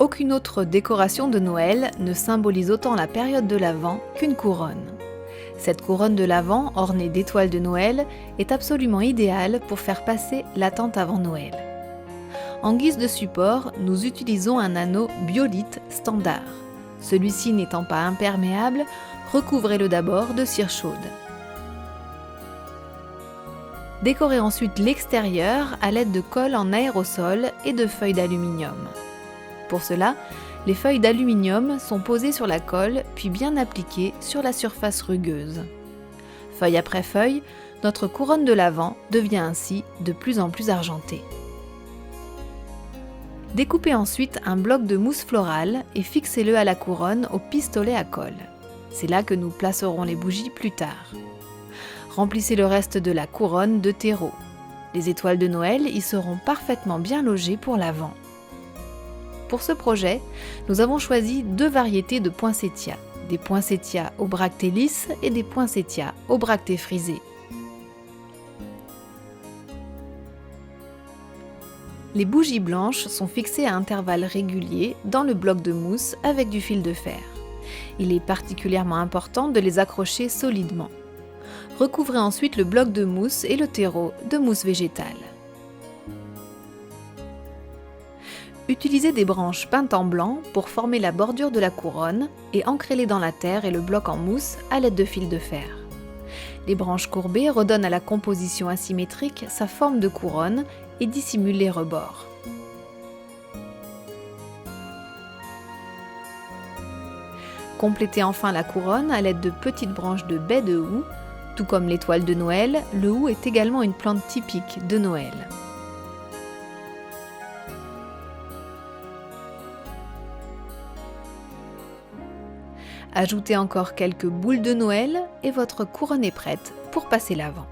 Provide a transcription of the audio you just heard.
Aucune autre décoration de Noël ne symbolise autant la période de l'Avent qu'une couronne. Cette couronne de l'Avent, ornée d'étoiles de Noël, est absolument idéale pour faire passer l'attente avant Noël. En guise de support, nous utilisons un anneau biolite standard. Celui-ci n'étant pas imperméable, recouvrez-le d'abord de cire chaude. Décorez ensuite l'extérieur à l'aide de colle en aérosol et de feuilles d'aluminium. Pour cela, les feuilles d'aluminium sont posées sur la colle puis bien appliquées sur la surface rugueuse. Feuille après feuille, notre couronne de l'Avent devient ainsi de plus en plus argentée. Découpez ensuite un bloc de mousse florale et fixez-le à la couronne au pistolet à colle. C'est là que nous placerons les bougies plus tard. Remplissez le reste de la couronne de terreau. Les étoiles de Noël y seront parfaitement bien logées pour l'Avent. Pour ce projet, nous avons choisi 2 variétés de poinsettias, des poinsettias aux bractées lisses et des poinsettias aux bractées frisées. Les bougies blanches sont fixées à intervalles réguliers dans le bloc de mousse avec du fil de fer. Il est particulièrement important de les accrocher solidement. Recouvrez ensuite le bloc de mousse et le terreau de mousse végétale. Utilisez des branches peintes en blanc pour former la bordure de la couronne et ancrez-les dans la terre et le bloc en mousse à l'aide de fil de fer. Les branches courbées redonnent à la composition asymétrique sa forme de couronne et dissimulent les rebords. Complétez enfin la couronne à l'aide de petites branches de baies de houx. Tout comme l'étoile de Noël, le houx est également une plante typique de Noël. Ajoutez encore quelques boules de Noël et votre couronne est prête pour passer l'Avent.